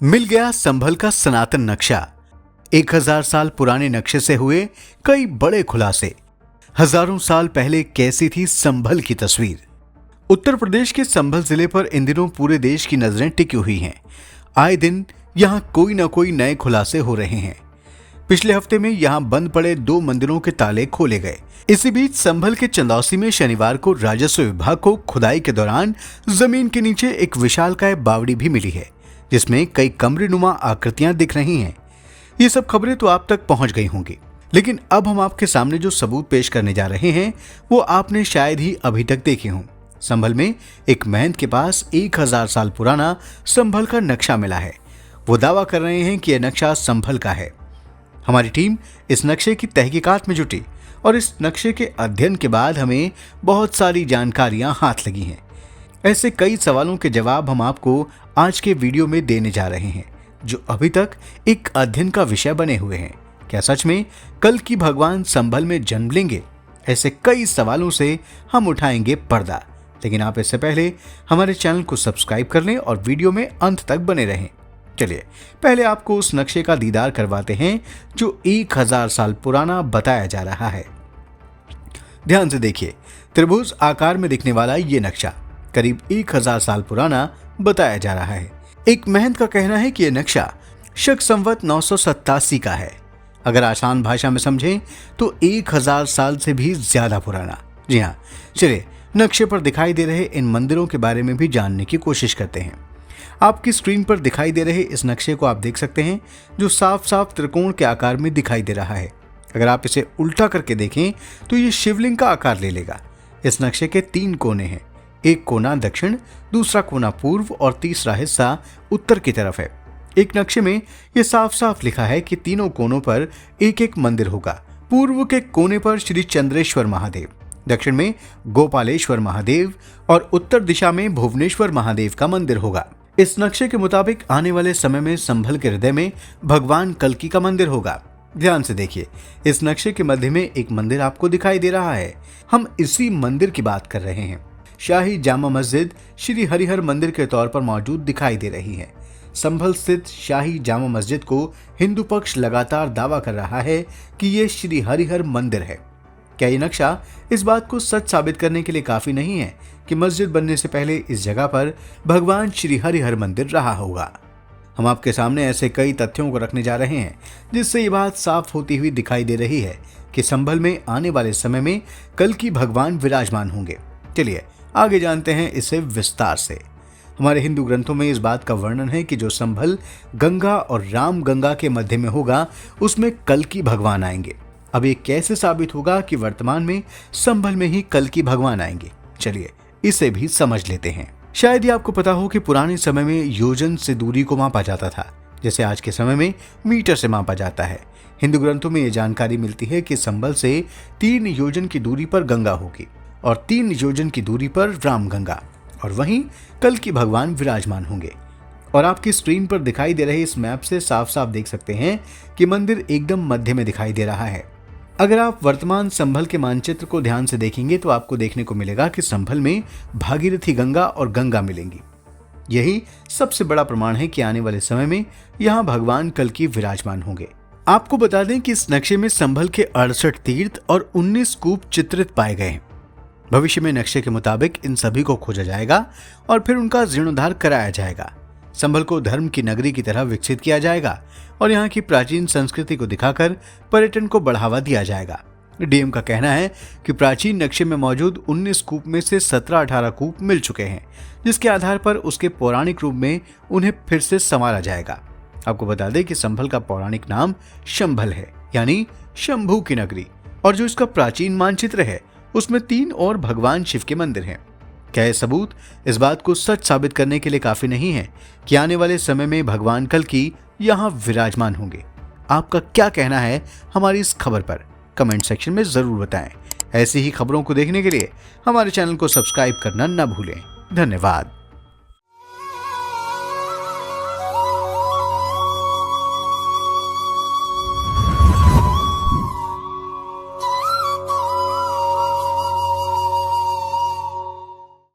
मिल गया संभल का सनातन नक्शा। 1000 साल पुराने नक्शे से हुए कई बड़े खुलासे। हजारों साल पहले कैसी थी संभल की तस्वीर। उत्तर प्रदेश के संभल जिले पर इन दिनों पूरे देश की नजरें टिकी हुई हैं। आए दिन यहाँ कोई न कोई नए खुलासे हो रहे हैं। पिछले हफ्ते में यहाँ बंद पड़े 2 मंदिरों के ताले खोले गए। इसी बीच संभल के चंदौसी में शनिवार को राजस्व विभाग को खुदाई के दौरान जमीन के नीचे एक विशालकाय बावड़ी भी मिली है, जिसमें कई कमरेनुमा आकृतियां दिख रही हैं। ये सब खबरें तो आप तक पहुंच गई होंगी, लेकिन अब हम आपके सामने जो सबूत पेश करने जा रहे हैं वो आपने शायद ही अभी तक देखे हों। संभल में एक महंत के पास 1000 साल पुराना संभल का नक्शा मिला है। वो दावा कर रहे हैं कि यह नक्शा संभल का है। हमारी टीम इस नक्शे की तहकीकात में जुटी और इस नक्शे के अध्ययन के बाद हमें बहुत सारी जानकारियां हाथ लगी हैं। ऐसे कई सवालों के जवाब हम आपको आज के वीडियो में देने जा रहे हैं, जो अभी तक एक अध्ययन का विषय बने हुए हैं। क्या सच में कल की भगवान संभल में जन्म लेंगे? ऐसे कई सवालों से हम उठाएंगे पर्दा। लेकिन आप इससे पहले हमारे चैनल को सब्सक्राइब कर लें और वीडियो में अंत तक बने रहें। चलिए पहले आपको उस नक्शे का दीदार करवाते हैं जो 1000 साल पुराना बताया जा रहा है। ध्यान से देखिए, त्रिभुज आकार में दिखने वाला ये नक्शा करीब 1000 साल पुराना बताया जा रहा है। एक महंत का कहना है कि यह नक्शा शक संवत 987 का है। अगर आसान भाषा में समझें तो 1000 साल से भी ज्यादा पुराना। जी हाँ, चलिए नक्शे पर दिखाई दे रहे इन मंदिरों के बारे में भी जानने की कोशिश करते हैं। आपकी स्क्रीन पर दिखाई दे रहे इस नक्शे को आप देख सकते हैं, जो साफ साफ त्रिकोण के आकार में दिखाई दे रहा है। अगर आप इसे उल्टा करके देखें तो ये शिवलिंग का आकार ले लेगा। इस नक्शे के 3 कोने हैं। एक कोना दक्षिण, दूसरा कोना पूर्व और तीसरा हिस्सा उत्तर की तरफ है। एक नक्शे में यह साफ साफ लिखा है कि तीनों कोनों पर एक एक मंदिर होगा। पूर्व के कोने पर श्री चंद्रेश्वर महादेव, दक्षिण में गोपालेश्वर महादेव और उत्तर दिशा में भुवनेश्वर महादेव का मंदिर होगा। इस नक्शे के मुताबिक आने वाले समय में संभल के हृदय में भगवान कल्की का मंदिर होगा। ध्यान से देखिए, इस नक्शे के मध्य में एक मंदिर आपको दिखाई दे रहा है। हम इसी मंदिर की बात कर रहे हैं। शाही जामा मस्जिद श्री हरिहर मंदिर के तौर पर मौजूद दिखाई दे रही है। संभल स्थित शाही जामा मस्जिद को हिंदू पक्ष लगातार दावा कर रहा है कि ये श्री हरिहर मंदिर है। क्या ये नक्शा इस बात को सच साबित करने के लिए काफी नहीं है कि मस्जिद बनने से पहले इस जगह पर भगवान श्री हरिहर मंदिर रहा होगा? हम आपके सामने ऐसे कई तथ्यों को रखने जा रहे हैं जिससे ये बात साफ होती हुई दिखाई दे रही है कि संभल में आने वाले समय में कल्की भगवान विराजमान होंगे। चलिए आगे जानते हैं इसे विस्तार से। हमारे हिंदू ग्रंथों में इस बात का वर्णन है कि जो संभल गंगा और राम गंगा के मध्य में होगा, उसमें कल्की भगवान आएंगे। अब ये कैसे साबित होगा कि वर्तमान में संभल में ही कल्की भगवान आएंगे? चलिए इसे भी समझ लेते हैं। शायद ही आपको पता हो कि पुराने समय में योजन से दूरी को मापा जाता था, जैसे आज के समय में मीटर से मापा जाता है। हिंदू ग्रंथों में यह जानकारी मिलती है कि संभल से 3 योजन की दूरी पर गंगा होगी और 3 योजन की दूरी पर रामगंगा, और वहीं कल्की भगवान विराजमान होंगे। और आपकी स्क्रीन पर दिखाई दे रहे इस मैप से साफ साफ देख सकते हैं कि मंदिर एकदम मध्य में दिखाई दे रहा है। अगर आप वर्तमान संभल के मानचित्र को ध्यान से देखेंगे तो आपको देखने को मिलेगा कि संभल में भागीरथी गंगा और गंगा मिलेंगी। यही सबसे बड़ा प्रमाण है कि आने वाले समय में यहाँ भगवान कल्की विराजमान होंगे। आपको बता दें कि इस नक्शे में संभल के 68 तीर्थ और 19 कूप चित्रित पाए गए हैं। भविष्य में नक्शे के मुताबिक इन सभी को खोजा जाएगा और फिर उनका जीर्णोद्धार कराया जाएगा। संभल को धर्म की नगरी की तरह विकसित किया जाएगा और यहाँ की प्राचीन संस्कृति को दिखाकर पर्यटन को बढ़ावा दिया जाएगा। डीएम का कहना है कि प्राचीन नक्शे में मौजूद 19 कूप में से 17-18 कूप मिल चुके हैं, जिसके आधार पर उसके पौराणिक रूप में उन्हें फिर से संवारा जाएगा। आपको बता दें कि संभल का पौराणिक नाम शंभल है, यानी शंभू की नगरी, और जो इसका प्राचीन मानचित्र है उसमें 3 और भगवान शिव के मंदिर हैं। क्या यह सबूत इस बात को सच साबित करने के लिए काफी नहीं है कि आने वाले समय में भगवान कल्की यहाँ विराजमान होंगे? आपका क्या कहना है हमारी इस खबर पर? कमेंट सेक्शन में जरूर बताएं। ऐसी ही खबरों को देखने के लिए हमारे चैनल को सब्सक्राइब करना न भूलें। धन्यवाद।